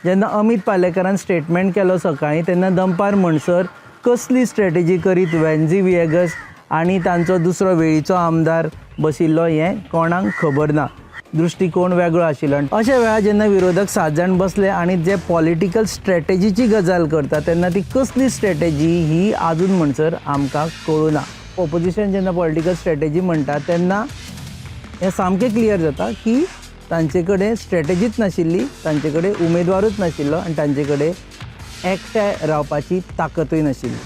जेन्ना अमित पालेकरान स्टेटमेंट केलो सकाळीं तेन्ना दनपार म्हणसर कसली स्ट्रॅटेजी करीत वेन्झी विएगस आनी तांचो दुसरो वेळीचो आमदार बशिल्लो हें कोणाक खबर ना. दृश्टिकोन वेगळो आशिल्लो. अशा वेळार जेन्ना विरोधक 7 जाण बसले आनी जे पॉलिटिकल स्ट्रॅटेजीची गजाल करता तेन्ना ती कसली स्ट्रॅटेजी ही आजून म्हणसर आमकां कळूं ना. ऑपोजिशन जेन्ना पॉलिटिकल स्ट्रॅटेजी म्हणटा तेन्ना हें सामकें क्लियर जाता की तांचे कडेन स्ट्रॅटेजीच नाशिल्ली, तांचे कडेन उमेदवारूच नाशिल्लो आनी तांचे कडेन एकठांय रावपाची ताकतूय नाशिल्ली.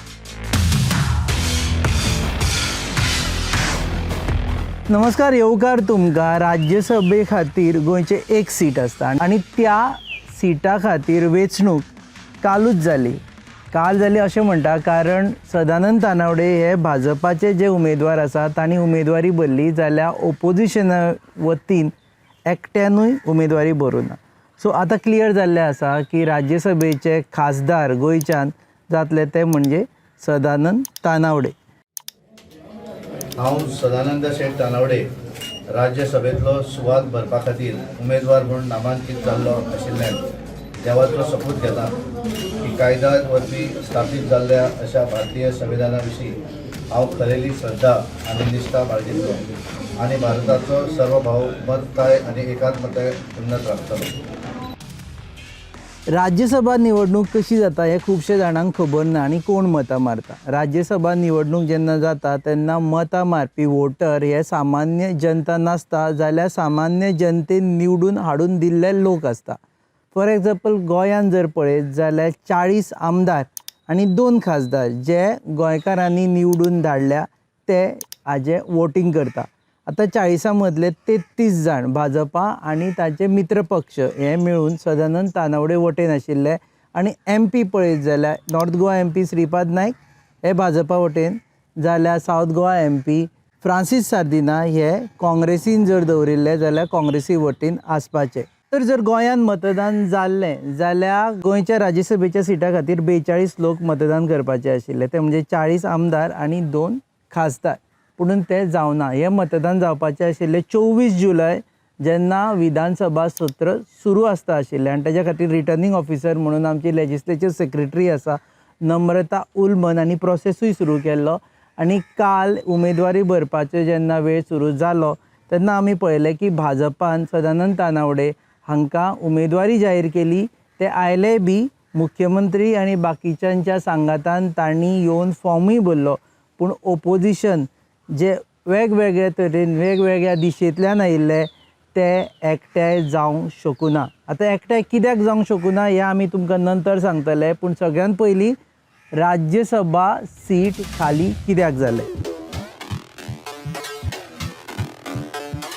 नमस्कार, येवकार तुमकां. राज्यसभे खातीर गोंयचें एक सीट आसता आनी त्या सिटा खातीर वेंचणूक कालूच जाली. काल जाली अशें म्हणटा कारण सदानंद तानावडे हे भाजपाचे जे उमेदवार आसा तांणी उमेदवारी भरली जाल्यार ओपोजिशना वतीन एकट्यानूय उमेदवारी भरूं ना. सो आतां क्लियर जाल्लें आसा की राज्यसभेचे खासदार गोंयच्यान जातले ते म्हणजे सदानंद तानावडे. हांव सदानंद शेठ तानावडे राज्यसभेतलो सुवात भरपा खातीर उमेदवार म्हणून नामांकीत जाल्लो आशिल्ल्यान देवाचो सपूत घेता की कायदा वरवीं स्थापीत जाल्ल्या अशा भारतीय संविधाना विशीं हांव खरेली श्रद्धा आनी निश्ठा बाळगितलो आनी भारताचो सार्वभौमताय आनी एकात्मताय उन्नत राखतलो. राज्यसभा निवडणूक कशी जाता हें खुबशे जाणांक खबर ना आनी कोण मतां मारता. राज्यसभा निवडणूक जेन्ना जाता तेन्ना मतां मारपी वोटर हे सामान्य जनता नासता जाल्यार सामान्य जनतेन निवडून हाडून दिल्ले लोक आसता. फॉर एग्जाम्पल गोंयान जर पळयत जाल्यार 40 आमदार आनी 2 खासदार जे गोंयकारांनी निवडून धाडल्या ते हाजें वोटींग करता. आतां 40 मदले 33 जाण भाजपा आनी ताचे मित्र पक्ष हे मेळून सदानंद तानावडे वटेन आशिल्ले आनी MP पळयत जाल्यार नॉर्थ गोवा MP श्रीपाद नायक हे भाजपा वटेन, जाल्यार south Goa MP Francis Sardinha हे काँग्रेसीन जर दवरिल्ले जाल्यार काँग्रेसी वटेन आसपाचे. तर जर गोंयान मतदान जाल्लें जाल्यार गोंयच्या राज्यसभेच्या सिटा खातीर 42 लोक मतदान करपाचे आशिल्ले, ते म्हणजे 40 आमदार आनी 2 खासदार. पुणून ते जावना. हे मतदान जावपाचें आशिल्लें 24 जुलय जेन्ना विधानसभा सत्र सुरू आसता आशिल्लें आनी ताच्या खातीर रिटर्निंग ऑफिसर म्हणून आमची लेजिस्लेचर सेक्रेटरी आसा नम्रता उल्मन आनी प्रोसेसूय सुरू केल्लो. आनी काल उमेदवारी भरपाचो जेन्ना वेळ सुरू जालो तेन्ना आमी पळयलें की भाजपान सदानंद तानावडे हांकां उमेदवारी जाहीर केली. ते आयले बी मुख्यमंत्री आनी बाकीच्यांच्या सांगातान तांणी येवन फॉर्मूय भरलो. पूण ओपोजिशन जे वेगवेगळे तरेन वेगवेगळ्या दिशेंतल्यान आयिल्ले ते एकठांय जावंक शकूना. आतां एकठांय कित्याक जावंक शकूना हें आमी तुमकां नंतर सांगतले, पूण सगळ्यान पयलीं राज्यसभा सीट खाली कित्याक जाले.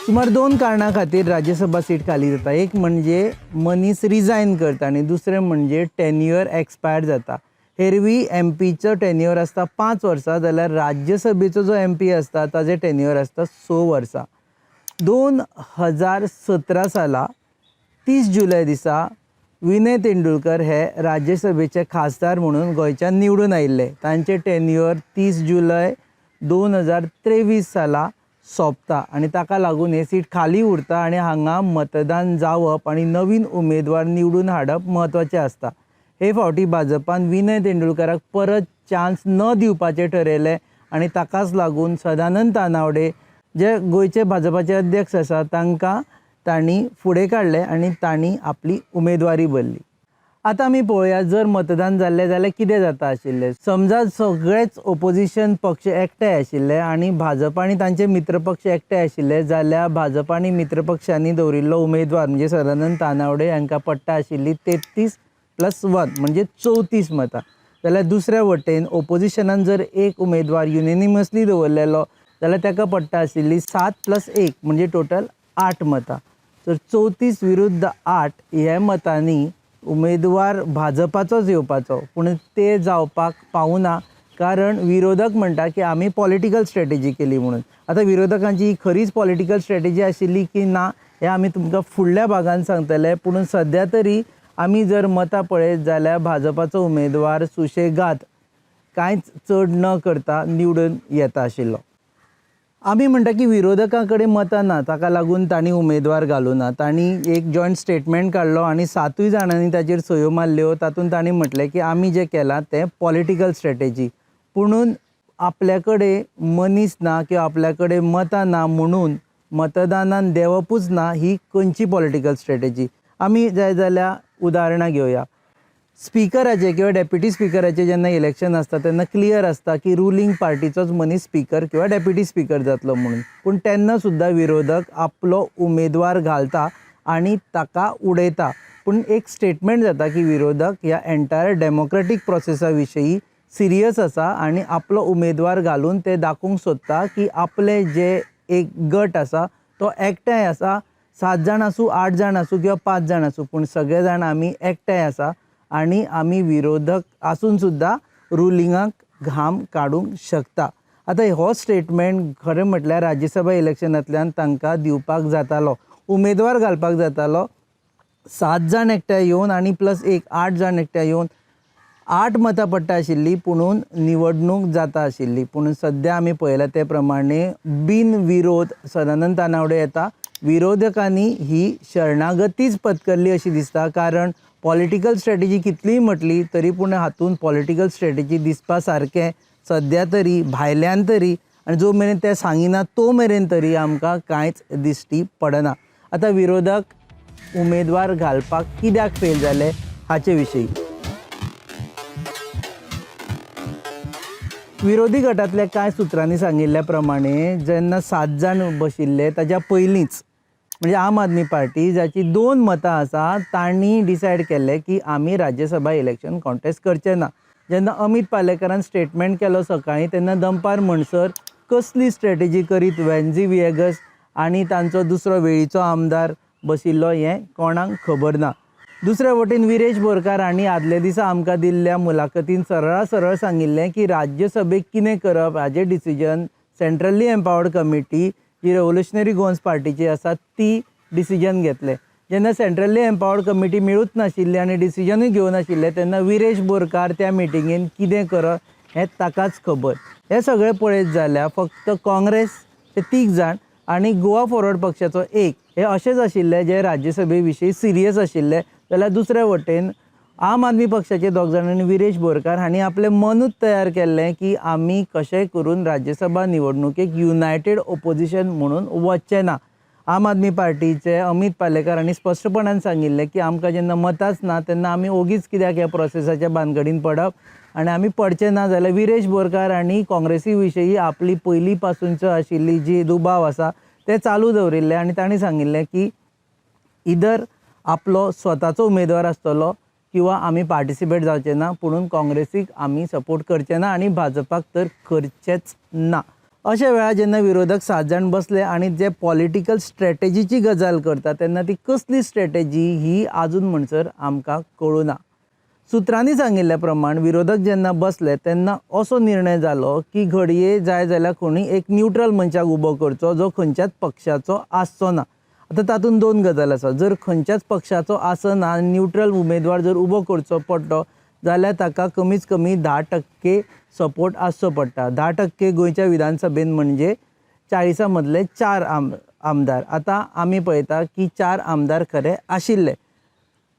सुमार 2 कारणां खातीर राज्यसभा सीट खाली जाता. एक म्हणजे मनीस रिजायन करता आनी दुसरें म्हणजे टेन्युअर एक्सपायर जाता. एरवी MPचो टेन्युअर आसता 5 वर्सां जाल्यार राज्यसभेचो जो MP आसता ताजें टेन्युअर आसता 6 वर्सां. 2017 साला 30 जुलय दिसा विनय तेंडुलकर हे राज्यसभेचे खासदार म्हणून गोंयच्यान निवडून आयिल्ले. तांचें टेन्युअर 30 जुलय 2023 साला सोंपता आनी ताका लागून हे सीट खाली उरता आनी हांगा मतदान जावप आनी नवीन उमेदवार निवडून हाडप म्हत्वाचें आसता. हे फावटी भाजपान विनय तेंडुलकराक परत चान्स न दिवपाचें ठरयलें आनी ताकाच लागून सदानंद तानावडे जे गोंयचे भाजपाचे अध्यक्ष आसा तांकां तांणी फुडें काडलें आनी तांणी आपली उमेदवारी भरली. आतां आमी पळोवया जर मतदान जाल्लें जाल्यार कितें जाता आशिल्लें. समजा सगळेच ओपोजिशन पक्ष एकठांय आशिल्ले आनी भाजप आनी तांचे मित्र पक्ष एकठांय आशिल्ले जाल्यार भाजप आनी मित्र पक्षांनी दवरिल्लो उमेदवार म्हणजे सदानंद तानावडे हांकां पडटा आशिल्ली 33+1 म्हणजे 34 मतां. जाल्यार दुसऱ्या वटेन ओपोजिशनान जर एक उमेदवार युनेनिमसली दवरलेलो जाल्यार ताका पडटा आशिल्ली 7+1 म्हणजे टोटल 8 मतां. तर 34 विरुद्ध 8 ह्या मतांनी उमेदवार भाजपाचोच येवपाचो, पूण ते जावपाक पावना कारण विरोधक म्हणटा की आमी पॉलिटिकल स्ट्रॅटेजी केली म्हणून. आतां विरोधकांची ही खरीच पॉलिटिकल स्ट्रॅटेजी आशिल्ली की ना हें आमी तुमकां फुडल्या भागान सांगतले. पूण सद्या तरी आमी जर मतां पळयत जाल्यार भाजपाचो उमेदवार सुशेगाद कांयच चड न करता निवडून येता आशिल्लो. आमी म्हणटा की विरोधकां कडेन मतां ना, ताका लागून तांणी उमेदवार घालूना. तांणी एक जॉयंट स्टेटमेंट काडलो आनी 7 जाणांनी ताचेर सयो मारल्यो. तातूंत तांणी म्हटलें की आमी जें केलां तें पॉलिटिकल स्ट्रॅटेजी. पुणून आपल्या कडेन मनीस ना किंवा आपल्या कडेन मतां ना म्हणून मतदानान देंवपूच ना ही खंयची पॉलिटिकल स्ट्रॅटेजी. आमी जाय जाल्यार उदाहरणां घेवया. स्पिकराचे किंवा डेप्युटी स्पिकराचे जेन्ना इलेक्शन आसता तेन्ना क्लियर आसता की रुलींग पार्टीचोच मनीस स्पीकर किंवा डेप्युटी स्पीकर जातलो म्हणून. पूण तेन्ना सुद्दां विरोधक आपलो उमेदवार घालता आनी ताका उडयता. पूण एक स्टेटमेंट जाता की विरोधक ह्या एंटायर डेमोक्रेटीक प्रोसेसा विशयी सिरियस आसा आनी आपलो उमेदवार घालून ते दाखोवंक सोदता की आपले जे एक गट आसा तो एकठांय आसा. 7 जाण आसूं, 8 जाण आसूं किंवा 5 जाण आसूं, पूण सगळे जाण आमी एकठांय आसा आनी आमी विरोधक आसून सुद्दां रुलिंगाक घाम काडूंक शकता. आतां हो स्टेटमेंट खरें म्हटल्यार राज्यसभा इलेक्शनांतल्यान तांकां दिवपाक जातालो, उमेदवार घालपाक जातालो. 7 जाण एकठांय येवन आनी प्लस 8 जाण एकठांय येवन 8 मतां पडटा आशिल्लीं पुणून निवडणूक जाता आशिल्ली. पूण सद्या आमी पळयलां ते प्रमाणे बिनविरोध सदानंद तानावडे येता. विरोधकांनी ही शरणागतीच पत्करली अशी दिसता. कारण पॉलिटिकल स्ट्रॅटेजी कितलीय म्हटली तरी पूण हातूंत पॉलिटिकल स्ट्रॅटेजी दिसपा सारकें सद्या तरी भायल्यान तरी आनी जो मेरेन ते सांगिना तो मेरेन तरी आमकां कांयच दिश्टी पडना. आतां विरोधक उमेदवार घालपाक कित्याक फेल जाले हाचे विशयी विरोधी गटांतल्या कांय सुत्रांनी सांगिल्ल्या प्रमाणे जेन्ना 7 जाण बशिल्ले ताच्या पयलींच म्हणजे आम आदमी पार्टी जाची 2 मतां आसा तांणी डिसायड केल्लें की आमी राज्यसभा इलेक्शन कॉन्टेस्ट करचें ना. जेन्ना अमित पालेकरान स्टेटमेंट केलो सकाळीं तेन्ना दनपार म्हणसर कसली स्ट्रॅटेजी करीत वेन्झी विएगस आनी तांचो दुसरो वेळीचो आमदार बशिल्लो हें कोणाक खबर ना. दुसरे वटेन विरेश बोरकार हांणी आदले दिसा आमकां दिल्ल्या मुलाखतीन सरळ सांगिल्लें की राज्यसभेक कितें करप हाजें डिसिजन सेंट्रली एम्पावर्ड कमिटी जी रेव्होल्युशनरी गोवन्स पार्टीची आसा ती डिसिजन घेतले. जेन्ना सेंट्रली एम्पावर्ड कमिटी मेळूच नाशिल्ली आनी डिसिजनूय घेवनाशिल्ले तेन्ना विरेश बोरकार त्या मिटिंगेन कितें करप हें ताकाच खबर. हें सगळें पळयत जाल्यार फक्त काँग्रेसचे 3 जाण आनी गोवा फॉरवर्ड पक्षाचो 1 हे अशेंच आशिल्ले जे राज्यसभे विशीं सिरियस आशिल्ले. जाल्यार दुसऱ्या वटेन आम आदमी पक्षाचे 2 जाण आनी विरेश बोरकार हांणी आपलें मनूच तयार केल्लें की आमी कशेंय करून राज्यसभा निवडणुकेक युनायटेड ओपोजिशन म्हणून वचचें ना. आम आदमी पार्टीचे अमित पालेकर हांणी स्पश्टपणान सांगिल्लें की आमकां जेन्ना मतांच ना तेन्ना आमी ओगीच कित्याक ह्या प्रोसेसाच्या भानगडीन पडप आनी आमी पडचे ना. जाल्यार विरेश बोरकार हांणी काँग्रेसी विशयी आपली पयलीं पासूनचो आशिल्ली जी दुबाव आसा ते चालू दवरिल्ले आनी तांणी सांगिल्लें की इधर आपलो स्वताचो उमेदवार आसतलो किंवा आमी पार्टिसिपेट जावचे ना. पुणून काँग्रेसीक आमी सपोर्ट करचे ना आनी भाजपाक तर करचेच ना. अशा वेळार जेन्ना विरोधक 7 जाण बसले आनी जे पॉलिटिकल स्ट्रॅटेजीची गजाल करता तेन्ना ती कसली स्ट्रॅटेजी ही आजून म्हणसर आमकां कळुना. सुत्रांनी सांगिल्ल्या प्रमाण विरोधक जेन्ना बसले तेन्ना असो निर्णय जालो की घडये जाय जाल्यार कोणी एक न्यूट्रल मनशाक उबो करचो जो खंयच्याच पक्षाचो आसचो ना. आतां तातूंत 2 गजाल आसा. जर खंयच्याच पक्षाचो आसना आनी न्यूट्रल उमेदवार जर उबो करचो पडलो जाल्यार ताका कमीत कमी 10% सपोर्ट आसचो पडटा. 10% गोंयच्या विधानसभेन म्हणजे 40 मदले 4 आमदार. आतां आमी पळयता की 4 आमदार खरे आशिल्ले.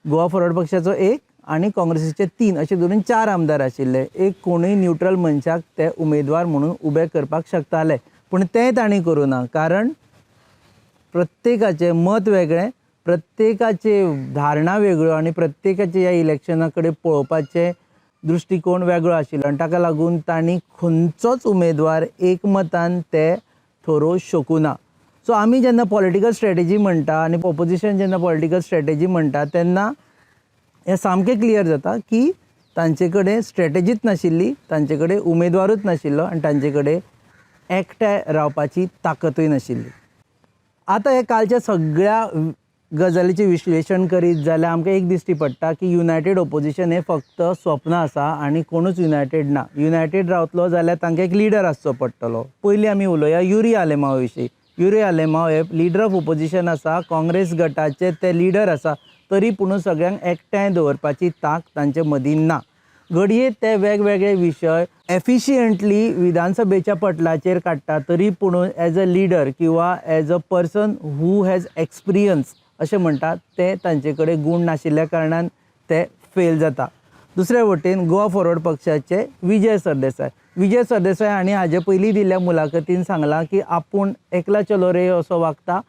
गोवा फॉरवर्ड पक्षाचो 1 आनी काँग्रेसीचे 3 अशे धरून 4 आमदार आशिल्ले. एक कोणूय न्यूट्रल मनशाक ते उमेदवार म्हणून उबे करपाक शकताले. पूण तें तांणी करूं ना. कारण प्रत्येकाचें मत वेगळें, प्रत्येकाचे धारणा वेगळ्यो आनी प्रत्येकाचे ह्या इलेक्शना कडेन पळोवपाचे दृश्टिकोन वेगळो आशिल्लो आनी ताका लागून तांणी खंयचोच उमेदवार एकमतान ते ठरोवंक शकूं ना. सो आमी जेन्ना पॉलिटिकल स्ट्रॅटेजी म्हणटा आनी ऑपोजिशन जेन्ना पॉलिटिकल स्ट्रॅटेजी म्हणटा तेन्ना हें सामकें क्लियर जाता की तांचे कडेन स्ट्रॅटेजीच नाशिल्ली, तांचे कडेन उमेदवारूच नाशिल्लो आनी तांचे कडेन एकठांय रावपाची ताकतूय नाशिल्ली. आतां हे कालच्या सगळ्या गजालीचें विश्लेशण करीत जाल्यार आमकां एक दिश्टी पडटा की युनायटेड ओपोजिशन हें फक्त स्वप्न आसा आनी कोणूच युनायटेड ना. युनायटेड रावतलो जाल्यार तांकां एक लिडर आसचो पडटलो. पयलीं आमी उलोवया युरी आलेमाव विशीं. युरी आलेमाव हे लिडर ऑफ ओपोजिशन आसा, काँग्रेस गटाचे ते लिडर आसा. तरी पूण सगळ्यांक एकठांय दवरपाची तांक तांचे मदीं ना. घडये ते वेगवेगळे विशय एफिशियंटली विधानसभेच्या पटलाचेर काडटा, तरी पूण एज अ लिडर किंवा as a person who has experience अशें म्हणटात ते तांचे कडेन गूण नाशिल्ल्या कारणान ते फेल जाता. दुसरे वटेन गोवा फॉरवर्ड पक्षाचे विजय सरदेसाय हांणी हाजे पयलीं दिल्ल्या मुलाखतीन सांगलां की आपूण एकला चलो रे असो वागता,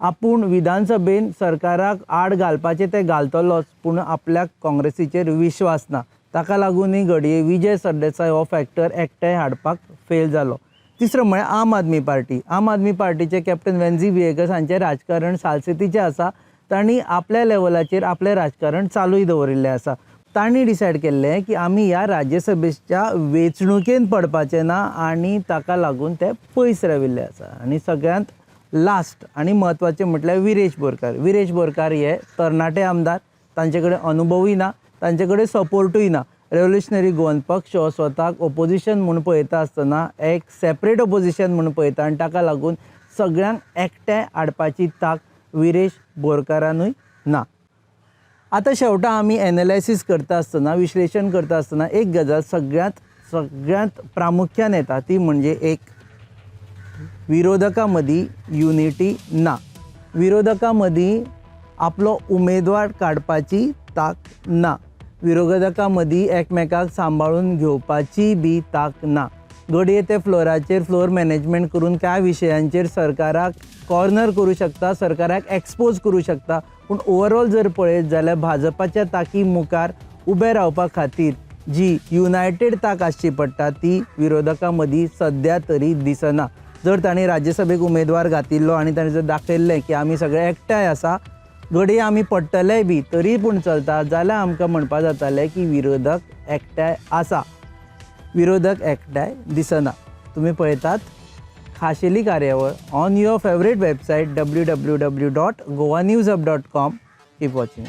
आपूण विधानसभेन सरकाराक आड घालपाचें ते घालतलोच, पूण आपल्याक काँग्रेसीचेर विश्वास ना. ताका लागून घडये विजय सरदेसाय हो फॅक्टर एकठांय हाडपाक फेल जालो. तिसरो म्हळ्यार आम आदमी पार्टीचे कॅप्टन वेन्झी विएगस हांचें राजकारण सालसेतीचें आसा. तांणी आपल्या लेवलाचेर आपलें राजकारण चालूय दवरिल्लें आसा. तांणी डिसायड केल्लें की आमी ह्या राज्यसभेच्या वेंचणुकेन पडपाचें ना आनी ताका लागून ते पयस राविल्ले आसा. आनी सगळ्यांत लास्ट आनी म्हत्वाचें म्हटल्यार विरेश बोरकार हे तरणाटे आमदार, तांचे कडेन अनुभवूय ना, तांचे कडेन सपोर्टूय ना. रेव्होल्युशनरी गोवन पक्ष हो स्वताक ओपोजिशन म्हूण पळयता आसतना एक सेपरेट ओपोजिशन म्हूण पळयता आनी ताका लागून सगळ्यांक एकठांय हाडपाची तांक विरेश बोरकारानूय ना. आतां शेवटाक आमी एनालायसीस करता आसतना, विश्लेशण करता आसतना एक गजाल सगळ्यांत प्रामुख्यान येता, ती म्हणजे एक विरोधकां मदीं युनिटी ना. विरोधकां मदीं आपलो उमेदवार काडपाची तांक ना. विरोधकां मदीं एकमेकाक सांबाळून घेवपाची बी तांक ना. घडये ते फ्लोर मॅनेजमेंट करून त्या विशयांचेर सरकाराक कॉर्नर करूं शकता, सरकाराक एक्सपोज करूं शकता, पूण ओवरऑल जर पळयत जाल्यार भाजपाच्या तांकी मुखार उबे रावपा खातीर जी युनायटेड तांक आसची पडटा ती विरोधकां मदीं सद्या तरी दिसना. जर तांणी राज्यसभेक उमेदवार घातिल्लो आनी तांणी जर दाखयल्लें की आमी सगळे एकठांय आसा, घडये आमी पडटले बी तरी पूण चलता, जाल्यार आमकां म्हणपा जातालें की विरोधक एकठांय आसा. विरोधक एकठांय दिसना. तुमी पळयतात खाशेली कार्यावळ on your favourite website www.goanewshub.com. Keep watching.